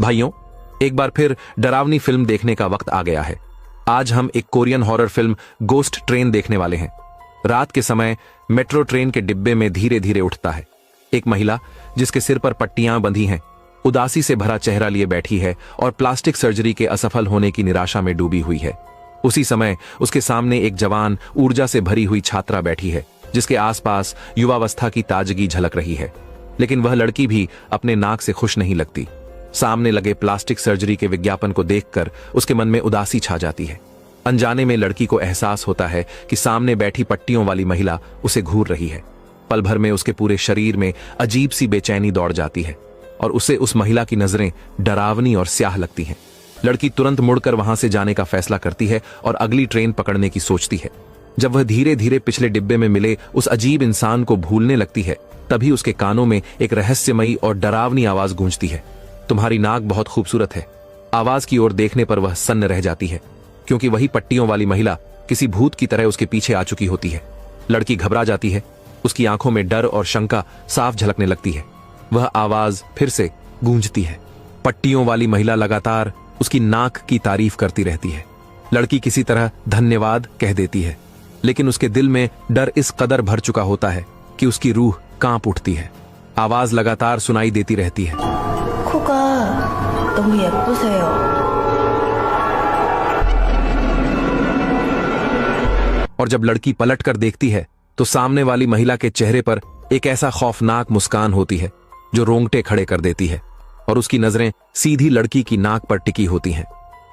भाइयों, एक बार फिर डरावनी फिल्म देखने का वक्त आ गया है। आज हम एक Korean horror film ghost train देखने वाले हैं। रात के समय मेट्रो ट्रेन के डिब्बे में धीरे धीरे उठता है एक महिला, जिसके सिर पर पट्टियां बंधी हैं, उदासी से भरा चेहरा लिए बैठी है और प्लास्टिक सर्जरी के असफल होने की निराशा में डूबी हुई है। उसी समय उसके सामने एक जवान, ऊर्जा से भरी हुई छात्रा बैठी है, जिसके आसपास युवावस्था की ताजगी झलक रही है। लेकिन वह लड़की भी अपने नाक से खुश नहीं लगती। सामने लगे प्लास्टिक सर्जरी के विज्ञापन को देखकर उसके मन में उदासी छा जाती है। अनजाने में लड़की को एहसास होता है कि सामने बैठी पट्टियों वाली महिला उसे घूर रही है। पल भर में उसके पूरे शरीर में अजीब सी बेचैनी दौड़ जाती है और उसे उस महिला की नजरें डरावनी और स्याह लगती हैं। लड़की तुरंत मुड़कर वहां से जाने का फैसला करती है और अगली ट्रेन पकड़ने की सोचती है। जब वह धीरे धीरे पिछले डिब्बे में मिले उस अजीब इंसान को भूलने लगती है, तभी उसके कानों में एक रहस्यमयी और डरावनी आवाज गूंजती है। तुम्हारी नाक बहुत खूबसूरत है। आवाज की ओर देखने पर वह सन्न रह जाती है, क्योंकि वही पट्टियों वाली महिला किसी भूत की तरह उसके पीछे आ चुकी होती है। लड़की घबरा जाती है, उसकी आंखों में डर और शंका साफ झलकने लगती है। वह आवाज फिर से गूंजती है। पट्टियों वाली महिला लगातार उसकी नाक की तारीफ करती रहती है। लड़की किसी तरह धन्यवाद कह देती है, लेकिन उसके दिल में डर इस कदर भर चुका होता है कि उसकी रूह कांप उठती है। आवाज लगातार सुनाई देती रहती है, 코가 너무 예쁘세요। और जब लड़की पलट कर देखती है तो सामने वाली महिला के चेहरे पर एक ऐसा खौफनाक मुस्कान होती है जो रोंगटे खड़े कर देती है, और उसकी नजरें सीधी लड़की की नाक पर टिकी होती हैं।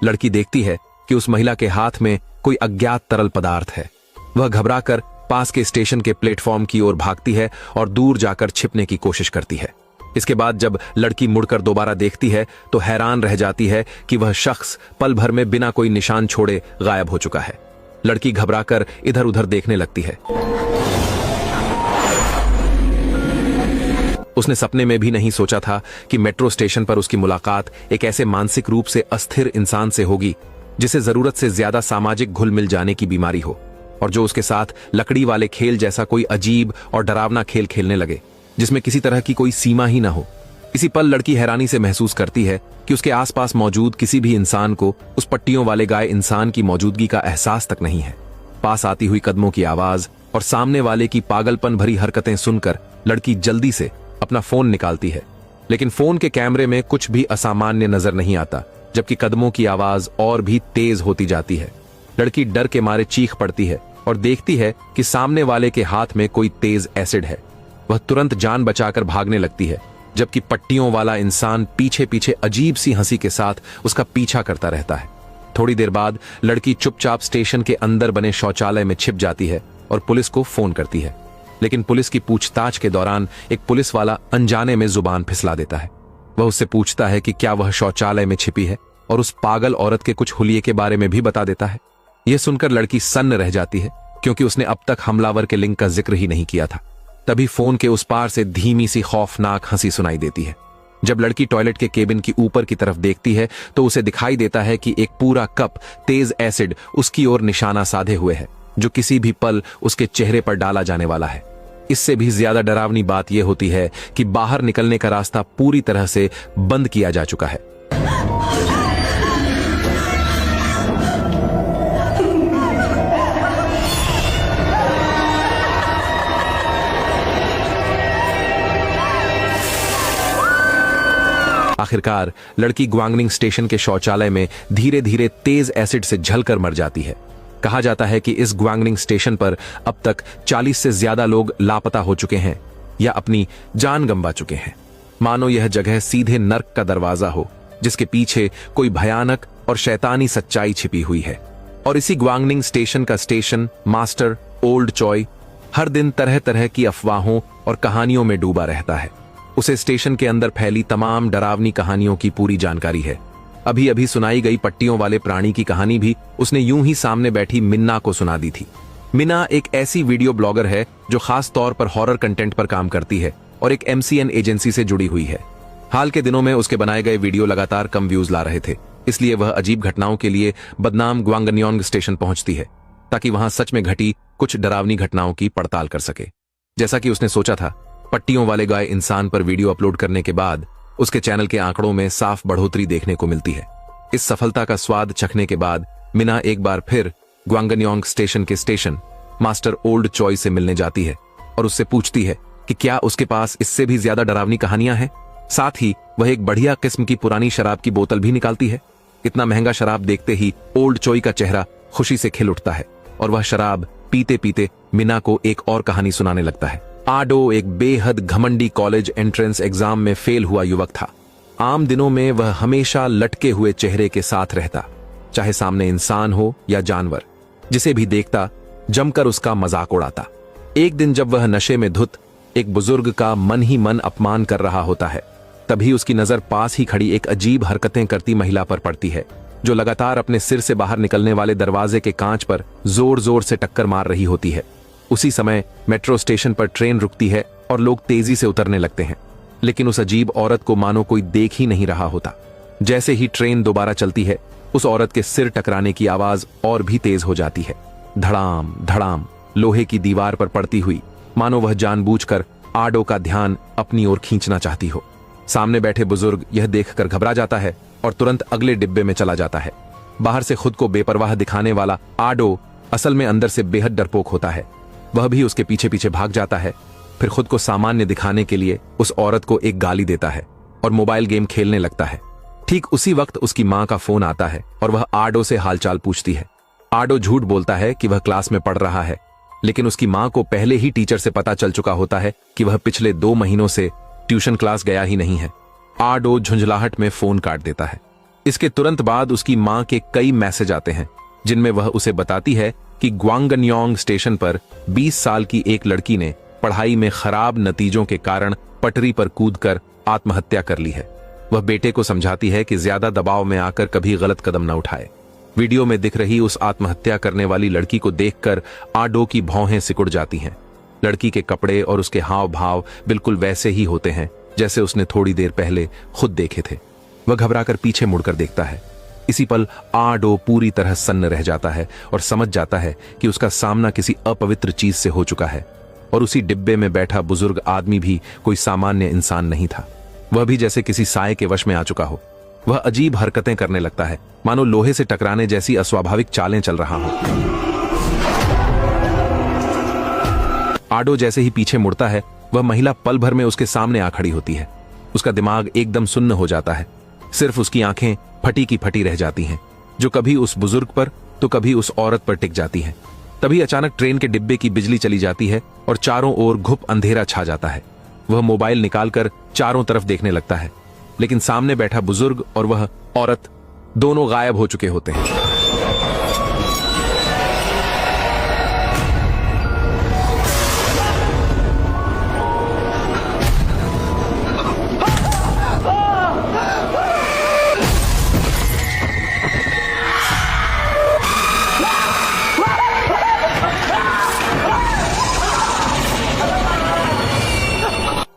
लड़की देखती है कि उस महिला के हाथ में कोई अज्ञात तरल पदार्थ है। वह घबराकर पास के स्टेशन के प्लेटफॉर्म की ओर भागती है और दूर जाकर छिपने की कोशिश करती है। इसके बाद जब लड़की मुड़कर दोबारा देखती है तो हैरान रह जाती है कि वह शख्स पल भर में बिना कोई निशान छोड़े गायब हो चुका है। लड़की घबराकर इधर उधर देखने लगती है। उसने सपने में भी नहीं सोचा था कि मेट्रो स्टेशन पर उसकी मुलाकात एक ऐसे मानसिक रूप से अस्थिर इंसान से होगी जिसे जरूरत से ज्यादा सामाजिक घुल मिल जाने की बीमारी हो, और जो उसके साथ लकड़ी वाले खेल जैसा कोई अजीब और डरावना खेल खेलने लगे जिसमें किसी तरह की कोई सीमा ही ना हो। इसी पल लड़की हैरानी से महसूस करती है कि उसके आसपास मौजूद किसी भी इंसान को उस पट्टियों वाले गाय इंसान की मौजूदगी का एहसास तक नहीं है। पास आती हुई कदमों की आवाज और सामने वाले की पागलपन भरी हरकतें सुनकर लड़की जल्दी से अपना फोन निकालती है, लेकिन फोन के कैमरे में कुछ भी असामान्य नजर नहीं आता, जबकि कदमों की आवाज और भी तेज होती जाती है। लड़की डर के मारे चीख पड़ती है और देखती है कि सामने वाले के हाथ में कोई तेज एसिड है। वह तुरंत जान बचाकर भागने लगती है, जबकि पट्टियों वाला इंसान पीछे पीछे अजीब सी हंसी के साथ उसका पीछा करता रहता है। थोड़ी देर बाद लड़की चुपचाप स्टेशन के अंदर बने शौचालय में छिप जाती है और पुलिस को फोन करती है, लेकिन पुलिस की पूछताछ के दौरान एक पुलिस वाला अनजाने में जुबान फिसला देता है। वह उससे पूछता है कि क्या वह शौचालय में छिपी है, और उस पागल औरत के कुछ हुलिये के बारे में भी बता देता है। यह सुनकर लड़की सन्न रह जाती है, क्योंकि उसने अब तक हमलावर के लिंक का जिक्र ही नहीं किया था। तभी फोन के उस पार से धीमी सी खौफनाक हंसी सुनाई देती है। जब लड़की टॉयलेट के केबिन की ऊपर की तरफ देखती है तो उसे दिखाई देता है कि एक पूरा कप तेज एसिड उसकी ओर निशाना साधे हुए है, जो किसी भी पल उसके चेहरे पर डाला जाने वाला है। इससे भी ज्यादा डरावनी बात यह होती है कि बाहर निकलने का रास्ता पूरी तरह से बंद किया जा चुका है। आखिरकार लड़की ग्वांगनिंग स्टेशन के शौचालय में धीरे धीरे तेज एसिड से झलकर मर जाती है। कहा जाता है कि इस ग्वांगनिंग स्टेशन पर अब तक 40 से ज्यादा लोग लापता हो चुके हैं या अपनी जान गंवा चुके हैं। मानो यह जगह सीधे नर्क का दरवाजा हो, जिसके पीछे कोई भयानक और शैतानी सच्चाई छिपी हुई है। और इसी ग्वांगनिंग स्टेशन का स्टेशन मास्टर ओल्ड चॉय हर दिन तरह तरह की अफवाहों और कहानियों में डूबा रहता है। उसे स्टेशन के अंदर फैली तमाम डरावनी कहानियों की पूरी जानकारी है। अभी अभी सुनाई गई पट्टियों वाले प्राणी की कहानी भी उसने यूं ही सामने बैठी मिन्ना को सुना दी थी। मिन्ना एक ऐसी वीडियो ब्लॉगर है जो खास तौर पर हॉरर कंटेंट पर काम करती है और एक MCN एजेंसी से जुड़ी हुई है। हाल के दिनों में उसके बनाए गए वीडियो लगातार कम व्यूज ला रहे थे, इसलिए वह अजीब घटनाओं के लिए बदनाम ग्वांगन्योंग स्टेशन पहुंचती है, ताकि वहां सच में घटी कुछ डरावनी घटनाओं की पड़ताल कर सके। जैसा कि उसने सोचा था, पट्टियों वाले गाय इंसान पर वीडियो अपलोड करने के बाद उसके चैनल के आंकड़ों में साफ बढ़ोतरी देखने को मिलती है। इस सफलता का स्वाद चखने के बाद मिना एक बार फिर ग्वांगन्योंग स्टेशन के स्टेशन मास्टर ओल्ड चॉय से मिलने जाती है और उससे पूछती है कि क्या उसके पास इससे भी ज्यादा डरावनी कहानियां हैं। साथ ही वह एक बढ़िया किस्म की पुरानी शराब की बोतल भी निकालती है। इतना महंगा शराब देखते ही ओल्ड चॉय का चेहरा खुशी से खिल उठता है और वह शराब पीते पीते मिना को एक और कहानी सुनाने लगता है। आडो एक बेहद घमंडी कॉलेज एंट्रेंस एग्जाम में फेल हुआ युवक था। आम दिनों में वह हमेशा लटके हुए चेहरे के साथ रहता, चाहे सामने इंसान हो या जानवर, जिसे भी देखता जमकर उसका मजाक उड़ाता। एक दिन जब वह नशे में धुत एक बुजुर्ग का मन ही मन अपमान कर रहा होता है, तभी उसकी नजर पास ही खड़ी एक अजीब हरकतें करती महिला पर पड़ती है, जो लगातार अपने सिर से बाहर निकलने वाले दरवाजे के कांच पर जोर जोर से टक्कर मार रही होती है। उसी समय मेट्रो स्टेशन पर ट्रेन रुकती है और लोग तेजी से उतरने लगते हैं, लेकिन उस अजीब औरत को मानो कोई देख ही नहीं रहा होता। जैसे ही ट्रेन दोबारा चलती है, उस औरत के सिर टकराने की आवाज और भी तेज हो जाती है। धड़ाम धड़ाम लोहे की दीवार पर पड़ती हुई, मानो वह जानबूझकर आडो का ध्यान अपनी ओर खींचना चाहती हो। सामने बैठे बुजुर्ग यह देखकर घबरा जाता है और तुरंत अगले डिब्बे में चला जाता है। बाहर से खुद को बेपरवाह दिखाने वाला आडो असल में अंदर से बेहद डरपोक होता है। वह भी उसके पीछे पीछे भाग जाता है, फिर खुद को सामान्य दिखाने के लिए उस औरत को एक गाली देता है और मोबाइल गेम खेलने लगता है। ठीक उसी वक्त उसकी मां का फोन आता है और वह आडो से हालचाल पूछती है। आडो झूठ बोलता है कि वह क्लास में पढ़ रहा है, लेकिन उसकी मां को पहले ही टीचर से पता चल चुका होता है कि वह पिछले 2 महीनों से ट्यूशन क्लास गया ही नहीं है। आडो झुंझलाहट में फोन काट देता है। इसके तुरंत बाद उसकी मां के कई मैसेज आते हैं, जिनमें वह उसे बताती है कि ग्वांगन्योंग स्टेशन पर 20 साल की एक लड़की ने पढ़ाई में खराब नतीजों के कारण पटरी पर कूदकर आत्महत्या कर ली है। वह बेटे को समझाती है कि ज्यादा दबाव में आकर कभी गलत कदम न उठाए। वीडियो में दिख रही उस आत्महत्या करने वाली लड़की को देखकर आडो की भौहें सिकुड़ जाती हैं। लड़की के कपड़े और उसके हाव भाव बिल्कुल वैसे ही होते हैं जैसे उसने थोड़ी देर पहले खुद देखे थे। वह घबराकर पीछे मुड़कर देखता है। इसी पल आडो पूरी तरह सन्न रह जाता है और समझ जाता है कि उसका सामना किसी अपवित्र चीज से हो चुका है, और उसी डिब्बे में बैठा बुजुर्ग आदमी भी कोई सामान्य इंसान नहीं था। वह भी जैसे किसी साए के वश में आ चुका हो। वह अजीब हरकतें करने लगता है, मानो लोहे से टकराने जैसी अस्वाभाविक चालें चल रहा हो। आडो जैसे ही पीछे मुड़ता है, वह महिला पल भर में उसके सामने आ खड़ी होती है। उसका दिमाग एकदम सुन्न हो जाता है। सिर्फ उसकी आंखें फटी की फटी रह जाती हैं, जो कभी उस बुजुर्ग पर तो कभी उस औरत पर टिक जाती हैं। तभी अचानक ट्रेन के डिब्बे की बिजली चली जाती है और चारों ओर घुप अंधेरा छा जाता है। वह मोबाइल निकालकर चारों तरफ देखने लगता है, लेकिन सामने बैठा बुजुर्ग और वह औरत दोनों गायब हो चुके होते हैं।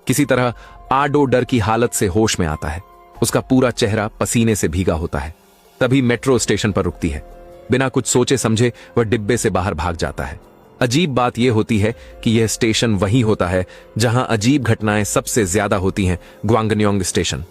किसी तरह आडो डर की हालत से होश में आता है। उसका पूरा चेहरा पसीने से भीगा होता है। तभी मेट्रो स्टेशन पर रुकती है। बिना कुछ सोचे समझे वह डिब्बे से बाहर भाग जाता है। अजीब बात यह होती है कि यह स्टेशन वही होता है जहां अजीब घटनाएं सबसे ज्यादा होती हैं, ग्वांगन्योंग स्टेशन।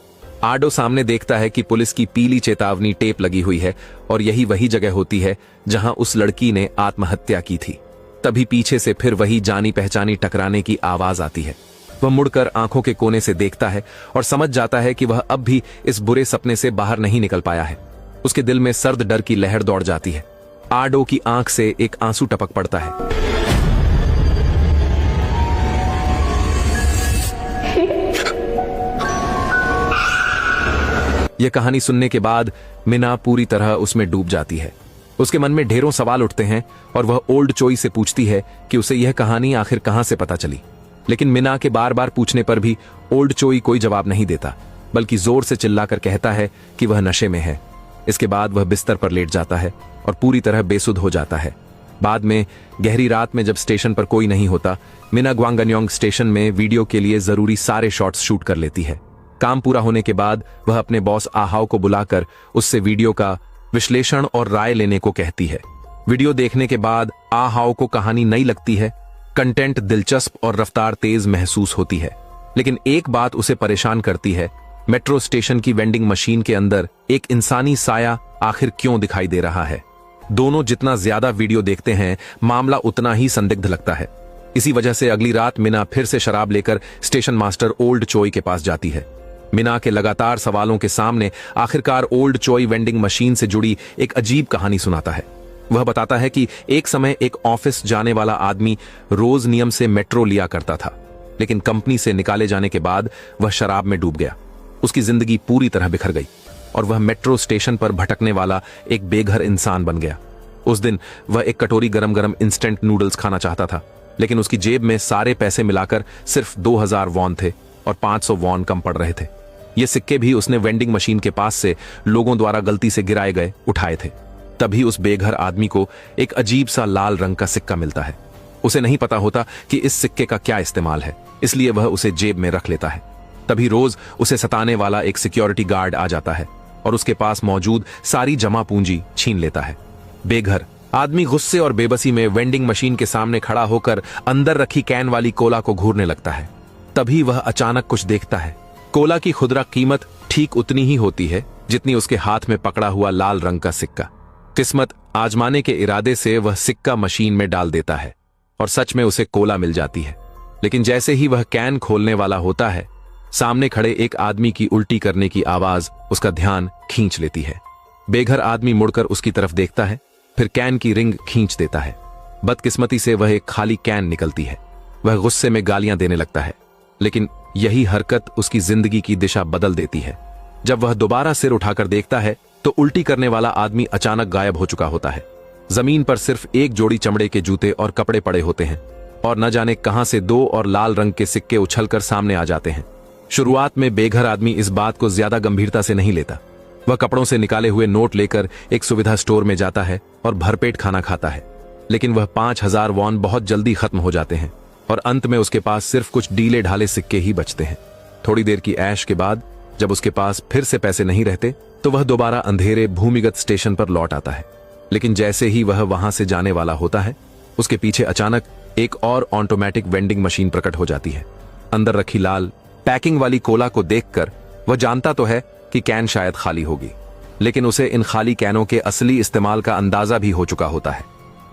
आडो सामने देखता है कि पुलिस की पीली चेतावनी टेप लगी हुई है और यही वही जगह होती है जहां उस लड़की ने आत्महत्या की थी। तभी पीछे से फिर वही जानी पहचानी टकराने की आवाज आती है। वह मुड़कर आंखों के कोने से देखता है और समझ जाता है कि वह अब भी इस बुरे सपने से बाहर नहीं निकल पाया है। उसके दिल में सर्द डर की लहर दौड़ जाती है। आडो की आंख से एक आंसू टपक पड़ता है। यह कहानी सुनने के बाद मिना पूरी तरह उसमें डूब जाती है। उसके मन में ढेरों सवाल उठते हैं और वह ओल्ड चोई से पूछती है कि उसे यह कहानी आखिर कहां से पता चली। लेकिन मिना के बार बार पूछने पर भी ओल्ड चोई कोई जवाब नहीं देता, बल्कि जोर से चिल्लाकर कहता है कि वह नशे में है। इसके बाद वह बिस्तर पर लेट जाता है और पूरी तरह बेसुध हो जाता है। बाद में गहरी रात में जब स्टेशन पर कोई नहीं होता, मिना ग्वांगन्योंग स्टेशन में वीडियो के लिए जरूरी सारे शॉट्स शूट कर लेती है। काम पूरा होने के बाद वह अपने बॉस आहाओ को बुलाकर उससे वीडियो का विश्लेषण और राय लेने को कहती है। वीडियो देखने के बाद आहाओ को कहानी नई लगती है, कंटेंट दिलचस्प और रफ्तार तेज महसूस होती है। लेकिन एक बात उसे परेशान करती है मेट्रो स्टेशन की वेंडिंग मशीन के अंदर एक इंसानी साया आखिर क्यों दिखाई दे रहा है। दोनों जितना ज्यादा वीडियो देखते हैं, मामला उतना ही संदिग्ध लगता है। इसी वजह से अगली रात मिना फिर से शराब लेकर स्टेशन मास्टर ओल्ड चोई के पास जाती है। मिना के लगातार सवालों के सामने आखिरकार ओल्ड चोई वेंडिंग मशीन से जुड़ी एक अजीब कहानी सुनाता है। वह बताता है कि एक समय एक ऑफिस जाने वाला आदमी रोज नियम से मेट्रो लिया करता था, लेकिन कंपनी से निकाले जाने के बाद वह शराब में डूब गया। उसकी जिंदगी पूरी तरह बिखर गई और वह मेट्रो स्टेशन पर भटकने वाला एक बेघर इंसान बन गया। उस दिन वह एक कटोरी गरम गरम इंस्टेंट नूडल्स खाना चाहता था, लेकिन उसकी जेब में सारे पैसे मिलाकर सिर्फ 2000 वॉन थे और 500 वॉन कम पड़ रहे थे। ये सिक्के भी उसने वेंडिंग मशीन के पास से लोगों द्वारा गलती से गिराए गए उठाए थे। तभी उस बेघर आदमी को एक अजीब सा लाल रंग का सिक्का मिलता है। उसे नहीं पता होता कि इस सिक्के का क्या इस्तेमाल है, इसलिए वह उसे जेब में रख लेता है। तभी रोज उसे सताने वाला एक सिक्योरिटी गार्ड आ जाता है और उसके पास मौजूद सारी जमा पूंजी छीन लेता है। बेघर आदमी गुस्से और बेबसी में वेंडिंग मशीन के सामने खड़ा होकर अंदर रखी कैन वाली कोला को घूरने लगता है। तभी वह अचानक कुछ देखता है। कोला की खुदरा कीमत ठीक उतनी ही होती है जितनी उसके हाथ में पकड़ा हुआ लाल रंग का सिक्का। किस्मत आजमाने के इरादे से वह सिक्का मशीन में डाल देता है और सच में उसे कोला मिल जाती है। लेकिन जैसे ही वह कैन खोलने वाला होता है, सामने खड़े एक आदमी की उल्टी करने की आवाज उसका ध्यान खींच लेती है। बेघर आदमी मुड़कर उसकी तरफ देखता है, फिर कैन की रिंग खींच देता है। बदकिस्मती से वह एक खाली कैन निकलती है। वह गुस्से में गालियां देने लगता है, लेकिन यही हरकत उसकी जिंदगी की दिशा बदल देती है। जब वह दोबारा सिर उठाकर देखता है तो उल्टी करने वाला आदमी अचानक गायब हो चुका होता है। जमीन पर सिर्फ एक जोड़ी चमड़े के जूते और कपड़े पड़े होते हैं और न जाने कहां से 2 और लाल रंग के सिक्के उछलकर सामने आ जाते हैं। शुरुआत में बेघर आदमी इस बात को ज्यादा गंभीरता से नहीं लेता। वह कपड़ों से निकाले हुए नोट लेकर एक सुविधा स्टोर में जाता है और भरपेट खाना खाता है। लेकिन वह 5000 वॉन बहुत जल्दी खत्म हो जाते हैं और अंत में उसके पास सिर्फ कुछ डीले ढाले सिक्के ही बचते हैं। थोड़ी देर की ऐश के बाद जब उसके पास फिर से पैसे नहीं रहते तो वह दोबारा अंधेरे भूमिगत स्टेशन पर लौट आता है। लेकिन जैसे ही वह वहां से जाने वाला होता है, उसके पीछे अचानक एक और ऑटोमेटिक वेंडिंग मशीन प्रकट हो जाती है। अंदर रखी लाल पैकिंग वाली कोला को देखकर वह जानता तो है कि कैन शायद खाली होगी, लेकिन उसे इन खाली कैनों के असली इस्तेमाल का अंदाजा भी हो चुका होता है।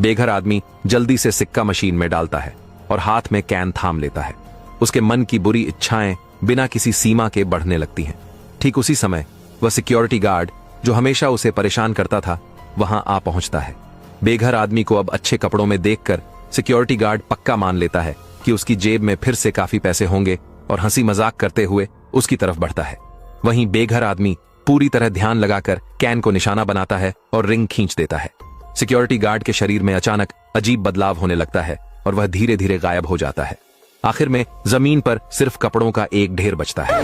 बेघर आदमी जल्दी से सिक्का मशीन में डालता है और हाथ में कैन थाम लेता है। उसके मन की बुरी इच्छाएं बिना किसी सीमा के बढ़ने लगती हैं। ठीक उसी समय वह सिक्योरिटी गार्ड जो हमेशा उसे परेशान करता था वहां आ पहुंचता है। बेघर आदमी को अब अच्छे कपड़ों में देखकर सिक्योरिटी गार्ड पक्का मान लेता है कि उसकी जेब में फिर से काफी पैसे होंगे और हंसी मजाक करते हुए उसकी तरफ बढ़ता है। वहीं बेघर आदमी पूरी तरह ध्यान लगाकर कैन को निशाना बनाता है और रिंग खींच देता है। सिक्योरिटी गार्ड के शरीर में अचानक अजीब बदलाव होने लगता है और वह धीरे धीरे गायब हो जाता है। आखिर में जमीन पर सिर्फ कपड़ों का एक ढेर बचता है।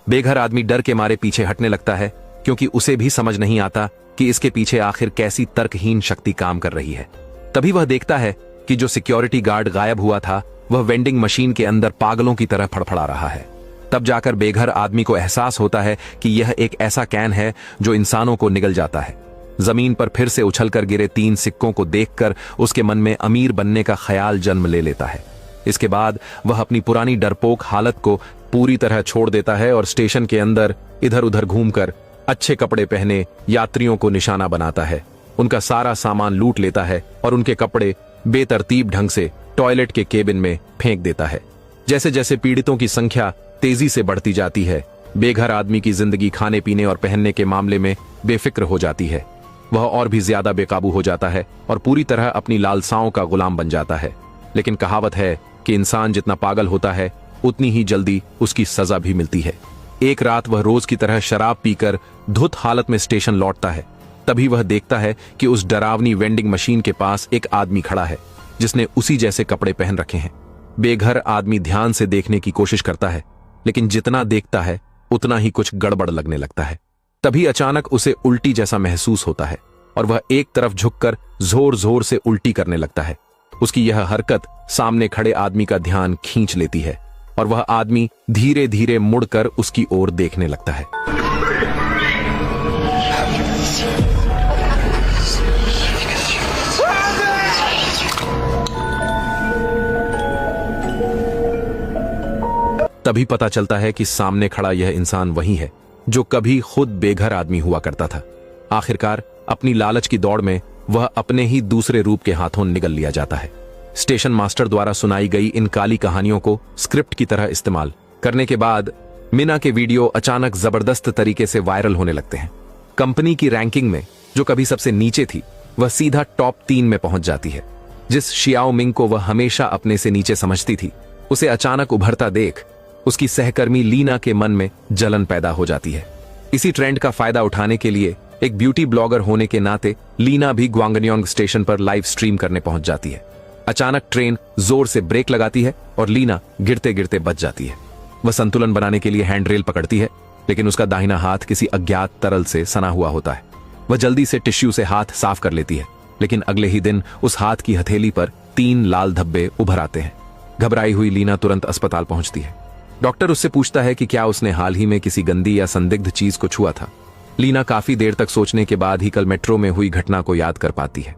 बेघर आदमी डर के मारे पीछे हटने लगता है, क्योंकि उसे भी समझ नहीं आता कि इसके पीछे आखिर कैसी तर्कहीन शक्ति काम कर रही है। तभी वह देखता है कि जो सिक्योरिटी गार्ड गायब हुआ था वह वेंडिंग मशीन के अंदर पागलों की तरह फड़फड़ा रहा है। तब जाकर बेघर आदमी को एहसास होता है कि यह एक ऐसा कैन है जो इंसानों को निगल जाता है। जमीन पर फिर से उछलकर गिरे 3 सिक्कों को देखकर उसके मन में अमीर बनने का ख्याल जन्म ले लेता है। इसके बाद वह अपनी पुरानी डरपोक हालत को पूरी तरह छोड़ देता है और स्टेशन के अंदर इधर उधर घूमकर अच्छे कपड़े पहने यात्रियों को निशाना बनाता है, उनका सारा सामान लूट लेता है और उनके कपड़े बेतरतीब ढंग से टॉयलेट के केबिन में फेंक देता है। जैसे जैसे पीड़ितों की संख्या तेजी से बढ़ती जाती है, बेघर आदमी की जिंदगी खाने पीने और पहनने के मामले में बेफिक्र हो जाती है। वह और भी ज्यादा बेकाबू हो जाता है और पूरी तरह अपनी लालसाओं का गुलाम बन जाता है। लेकिन कहावत है कि इंसान जितना पागल होता है उतनी ही जल्दी उसकी सजा भी मिलती है। एक रात वह रोज की तरह शराब पीकर धुत हालत में स्टेशन लौटता है। तभी वह देखता है कि उस डरावनी वेंडिंग मशीन के पास एक आदमी खड़ा है जिसने उसी जैसे कपड़े पहन रखे हैं। बेघर आदमी ध्यान से देखने की कोशिश करता है, लेकिन जितना देखता है उतना ही कुछ गड़बड़ लगने लगता है। तभी अचानक उसे उल्टी जैसा महसूस होता है और वह एक तरफ झुककर जोर जोर से उल्टी करने लगता है। उसकी यह हरकत सामने खड़े आदमी का ध्यान खींच लेती है और वह आदमी धीरे धीरे मुड़कर उसकी ओर देखने लगता है। तभी पता चलता है कि सामने खड़ा यह इंसान वही है जो कभी खुद बेघर आदमी हुआ करता था। आखिरकार अपनी लालच की दौड़ में वह अपने ही दूसरे रूप के हाथों निगल लिया जाता है। स्टेशन मास्टर द्वारा सुनाई गई इन काली कहानियों को स्क्रिप्ट की तरह इस्तेमाल करने के बाद मीना के वीडियो अचानक जबरदस्त तरीके से वायरल होने लगते हैं। कंपनी की रैंकिंग में जो कभी सबसे नीचे थी वह सीधा टॉप 3 में पहुंच जाती है। जिस शियाओ मिंग को वह हमेशा अपने से नीचे समझती थी, उसे अचानक उभरता देख उसकी सहकर्मी लीना के मन में जलन पैदा हो जाती है। इसी ट्रेंड का फायदा उठाने के लिए एक ब्यूटी ब्लॉगर होने के नाते लीना भी ग्वांगन्योंग स्टेशन पर लाइव स्ट्रीम करने पहुंच जाती है। अचानक ट्रेन जोर से ब्रेक लगाती है और लीना गिरते गिरते बच जाती है। वह संतुलन बनाने के लिए हैंड रेल पकड़ती है, लेकिन उसका दाहिना हाथ किसी अज्ञात तरल से सना हुआ होता है। वह जल्दी से टिश्यू से हाथ साफ कर लेती है, लेकिन अगले ही दिन उस हाथ की हथेली पर 3 लाल धब्बे उभर आते हैं। घबराई हुई लीना तुरंत अस्पताल पहुंचती है। डॉक्टर उससे पूछता है कि क्या उसने हाल ही में किसी गंदी या संदिग्ध चीज को छुआ था। लीना काफी देर तक सोचने के बाद ही कल मेट्रो में हुई घटना को याद कर पाती है।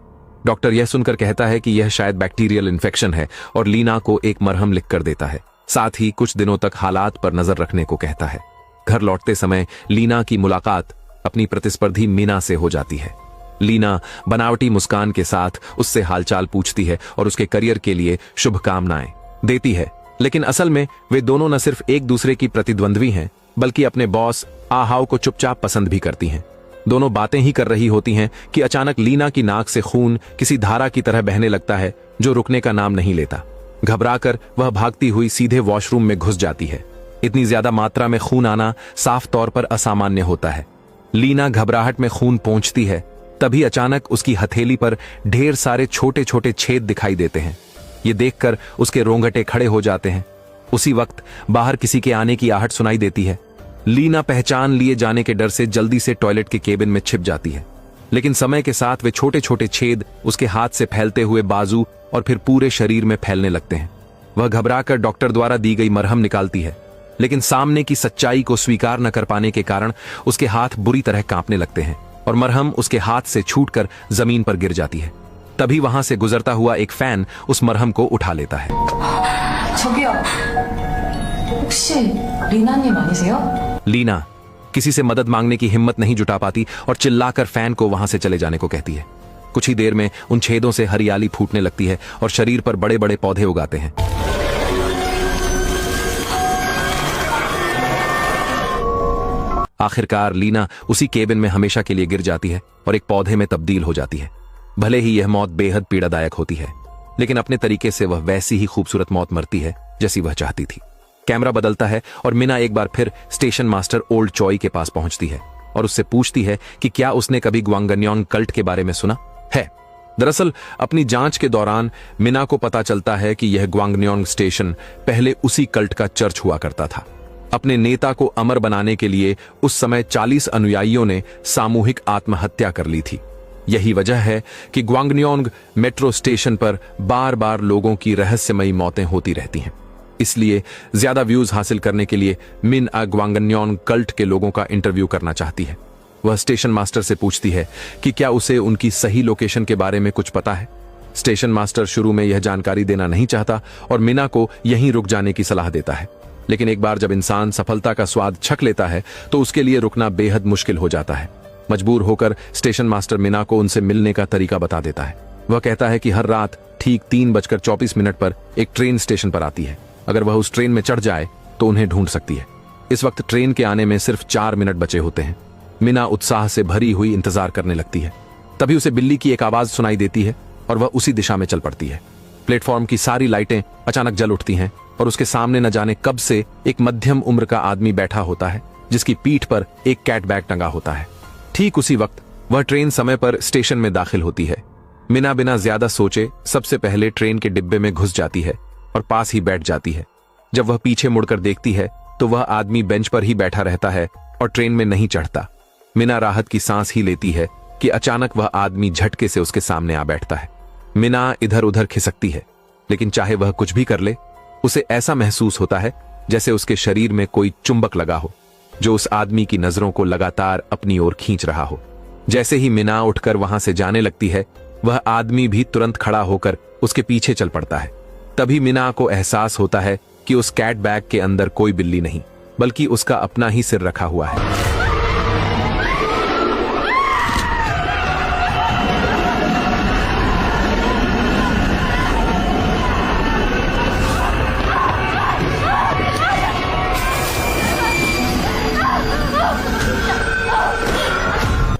डॉक्टर यह सुनकर कहता है कि यह शायद बैक्टीरियल इन्फेक्शन है और लीना को एक मरहम लिख कर देता है। साथ ही कुछ दिनों तक हालात पर नजर रखने को कहता है। घर लौटते समय लीना की मुलाकात अपनी प्रतिस्पर्धी मीना से हो जाती है। लीना बनावटी मुस्कान के साथ उससे हालचाल पूछती है और उसके करियर के लिए शुभकामनाएं देती है, लेकिन असल में वे दोनों न सिर्फ एक दूसरे की प्रतिद्वंद्वी हैं, बल्कि अपने बॉस आहाओ को चुपचाप पसंद भी करती हैं। दोनों बातें ही कर रही होती हैं कि अचानक लीना की नाक से खून किसी धारा की तरह बहने लगता है जो रुकने का नाम नहीं लेता। घबराकर वह भागती हुई सीधे वॉशरूम में घुस जाती है। इतनी ज्यादा मात्रा में खून आना साफ तौर पर असामान्य होता है। लीना घबराहट में खून पहुंचती है, तभी अचानक उसकी हथेली पर ढेर सारे छोटे छोटे छेद दिखाई देते हैं। ये देखकर उसके रोंगटे खड़े हो जाते हैं। उसी वक्त बाहर किसी के आने की आहट सुनाई देती है। लीना पहचान लिए जाने के डर से जल्दी से टॉयलेट के केबिन में छिप जाती है, लेकिन समय के साथ वे छोटे छोटे छेद उसके हाथ से फैलते हुए बाजू और फिर पूरे शरीर में फैलने लगते हैं। वह घबराकर डॉक्टर द्वारा दी गई मरहम निकालती है, लेकिन सामने की सच्चाई को स्वीकार न कर पाने के कारण उसके हाथ बुरी तरह कांपने लगते हैं और मरहम उसके हाथ से छूटकर जमीन पर गिर जाती है। तभी वहां से गुजरता हुआ एक फैन उस मरहम को उठा लेता है। 저기요. 혹시 리나님 아니세요? लीना किसी से मदद मांगने की हिम्मत नहीं जुटा पाती और चिल्लाकर फैन को वहां से चले जाने को कहती है। कुछ ही देर में उन छेदों से हरियाली फूटने लगती है और शरीर पर बड़े बड़े पौधे उगाते हैं। आखिरकार लीना उसी केबिन में हमेशा के लिए गिर जाती है और एक पौधे में तब्दील हो जाती है। भले ही यह मौत बेहद पीड़ादायक होती है, लेकिन अपने तरीके से वह वैसी ही खूबसूरत मौत मरती है जैसी वह चाहती थी। कैमरा बदलता है और मीना एक बार फिर स्टेशन मास्टर ओल्ड चॉय के पास पहुंचती है और उससे पूछती है कि क्या उसने कभी ग्वांगन्योंग कल्ट के बारे में सुना है। दरअसल अपनी जांच के दौरान मीना को पता चलता है कि यह ग्वांगन्योंग स्टेशन पहले उसी कल्ट का चर्च हुआ करता था। अपने नेता को अमर बनाने के लिए उस समय 40 अनुयायियों ने सामूहिक आत्महत्या कर ली थी। यही वजह है कि ग्वांगन्योंग मेट्रो स्टेशन पर बार बार लोगों की रहस्यमयी मौतें होती रहती हैं। इसलिए ज्यादा व्यूज हासिल करने के लिए मिन ग्वांगन्योंग कल्ट के लोगों का इंटरव्यू करना चाहती है। वह स्टेशन मास्टर से पूछती है कि क्या उसे उनकी सही लोकेशन के बारे में कुछ पता है। स्टेशन मास्टर शुरू में यह जानकारी देना नहीं चाहता और मीना को यहीं रुक जाने की सलाह देता है, लेकिन एक बार जब इंसान सफलता का स्वाद छक लेता है तो उसके लिए रुकना बेहद मुश्किल हो जाता है। मजबूर होकर स्टेशन मास्टर मीना को उनसे मिलने का तरीका बता देता है। वह कहता है कि हर रात ठीक 3:24 पर एक ट्रेन स्टेशन पर आती है। अगर वह उस ट्रेन में चढ़ जाए तो उन्हें ढूंढ सकती है। इस वक्त ट्रेन के आने में सिर्फ 4 मिनट बचे होते हैं। मीना उत्साह से भरी हुई इंतजार करने लगती है। तभी उसे बिल्ली की एक आवाज सुनाई देती है और वह उसी दिशा में चल पड़ती है। प्लेटफॉर्म की सारी लाइटें अचानक जल उठती हैं और उसके सामने न जाने कब से एक मध्यम उम्र का आदमी बैठा होता है, जिसकी पीठ पर एक कैट बैग टंगा होता है। ठीक उसी वक्त वह ट्रेन समय पर स्टेशन में दाखिल होती है। मीना बिना ज्यादा सोचे सबसे पहले ट्रेन के डिब्बे में घुस जाती है और पास ही बैठ जाती है। जब वह पीछे मुड़कर देखती है तो वह आदमी बेंच पर ही बैठा रहता है और ट्रेन में नहीं चढ़ता। मीना राहत की सांस ही लेती है कि अचानक वह आदमी झटके से उसके सामने आ बैठता है। मीना इधर उधर खिसकती है, लेकिन चाहे वह कुछ भी कर ले, उसे ऐसा महसूस होता है जैसे उसके शरीर में कोई चुंबक लगा हो जो उस आदमी की नजरों को लगातार अपनी ओर खींच रहा हो। जैसे ही मीना उठकर वहां से जाने लगती है, वह आदमी भी तुरंत खड़ा होकर उसके पीछे चल पड़ता है। तभी मीना को एहसास होता है कि उस कैट बैग के अंदर कोई बिल्ली नहीं, बल्कि उसका अपना ही सिर रखा हुआ है।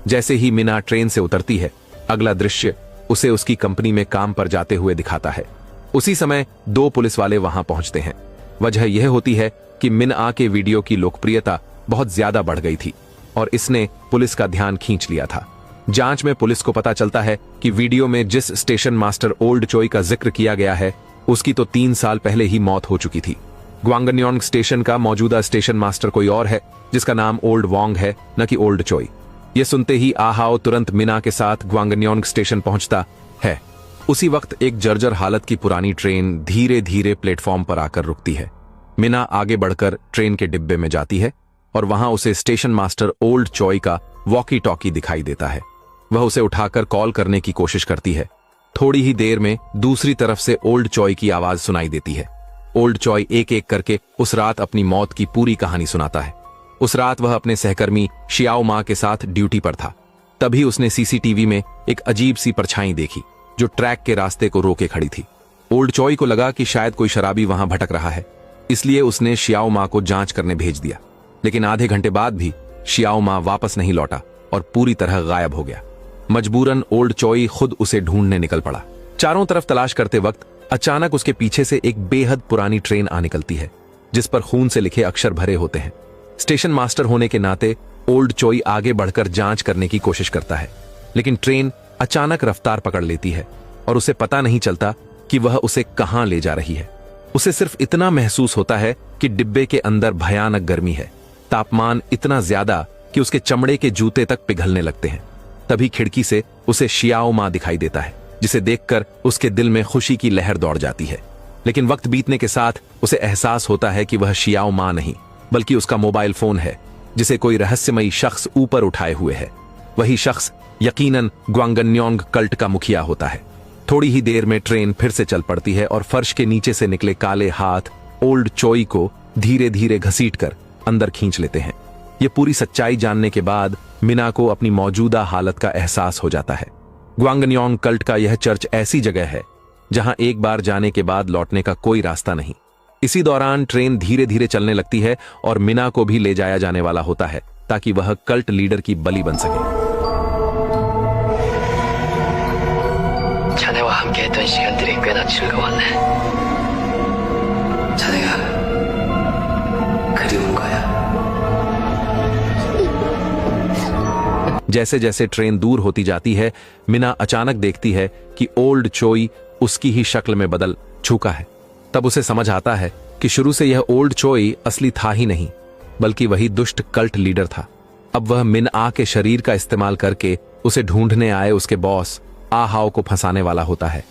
जैसे ही मीना ट्रेन से उतरती है, अगला दृश्य उसे उसकी कंपनी में काम पर जाते हुए दिखाता है। उसी समय 2 पुलिस वाले वहां पहुंचते हैं। वजह यह होती है कि मिनआ के वीडियो की लोकप्रियता बहुत ज्यादा बढ़ गई थी और इसने पुलिस का ध्यान खींच लिया था। जांच में पुलिस को पता चलता है कि वीडियो में जिस स्टेशन मास्टर ओल्ड चोई का जिक्र किया गया है, उसकी तो 3 साल पहले ही मौत हो चुकी थी। ग्वांगन्योंग स्टेशन का मौजूदा स्टेशन मास्टर कोई और है, जिसका नाम ओल्ड वोंग है, न कि ओल्ड चोई। ये सुनते ही आहाओ तुरंत मिना के साथ ग्वांगन्योंग स्टेशन पहुंचता है। उसी वक्त एक जर्जर हालत की पुरानी ट्रेन धीरे धीरे प्लेटफॉर्म पर आकर रुकती है। मिना आगे बढ़कर ट्रेन के डिब्बे में जाती है और वहां उसे स्टेशन मास्टर ओल्ड चोई का वॉकी टॉकी दिखाई देता है। वह उसे उठाकर कॉल करने की कोशिश करती है। थोड़ी ही देर में दूसरी तरफ से ओल्ड चोई की आवाज सुनाई देती है। ओल्ड चोई एक एक करके उस रात अपनी मौत की पूरी कहानी सुनाता है। उस रात वह अपने सहकर्मी शियाओ मा के साथ ड्यूटी पर था। तभी उसने सीसीटीवी में एक अजीब सी परछाई देखी जो ट्रैक के रास्ते को रोके खड़ी थी। ओल्ड चोई को लगा कि शायद कोई शराबी वहां भटक रहा है, इसलिए उसने शियाओ मा को जांच करने भेज दिया। लेकिन आधे घंटे बाद भी शियाओ मा वापस नहीं लौटा और पूरी तरह गायब हो गया। मजबूरन ओल्ड चोई खुद उसे ढूंढने निकल पड़ा। चारों तरफ तलाश करते वक्त अचानक उसके पीछे से एक बेहद पुरानी ट्रेन आ निकलती है, जिस पर खून से लिखे अक्षर भरे होते हैं। स्टेशन मास्टर होने के नाते ओल्ड चोई आगे बढ़कर जांच करने की कोशिश करता है, लेकिन ट्रेन अचानक रफ्तार पकड़ लेती है और उसे पता नहीं चलता कि वह उसे कहां ले जा रही है। उसे सिर्फ इतना महसूस होता है कि डिब्बे के अंदर भयानक गर्मी है, तापमान इतना ज्यादा कि उसके चमड़े के जूते तक पिघलने लगते हैं। तभी खिड़की से उसे शियाओ मा दिखाई देता है, जिसे देखकर उसके दिल में खुशी की लहर दौड़ जाती है। लेकिन वक्त बीतने के साथ उसे एहसास होता है कि वह शियाओ मा नहीं, बल्कि उसका मोबाइल फोन है, जिसे कोई रहस्यमयी शख्स ऊपर उठाए हुए है। वही शख्स यकीनन ग्वांगन्योंग कल्ट का मुखिया होता है। थोड़ी ही देर में ट्रेन फिर से चल पड़ती है और फर्श के नीचे से निकले काले हाथ ओल्ड चोई को धीरे धीरे घसीटकर अंदर खींच लेते हैं। ये पूरी सच्चाई जानने के बाद मिना को अपनी मौजूदा हालत का एहसास हो जाता है। ग्वांगन्योंग कल्ट का यह चर्च ऐसी जगह है जहां एक बार जाने के बाद लौटने का कोई रास्ता नहीं। इसी दौरान ट्रेन धीरे धीरे चलने लगती है और मिना को भी ले जाया जाने वाला होता है ताकि वह कल्ट लीडर की बलि बन सके। 자네와 함께했던 시간들이 꽤나 즐거웠네. 자네가 그리운 거야. जैसे जैसे ट्रेन दूर होती जाती है, मिना अचानक देखती है कि ओल्ड चोई उसकी ही शक्ल में बदल चुका है। तब उसे समझ आता है कि शुरू से यह ओल्ड चोई असली था ही नहीं, बल्कि वही दुष्ट कल्ट लीडर था। अब वह मिनआ के शरीर का इस्तेमाल करके उसे ढूंढने आए उसके बॉस आहाओ को फंसाने वाला होता है।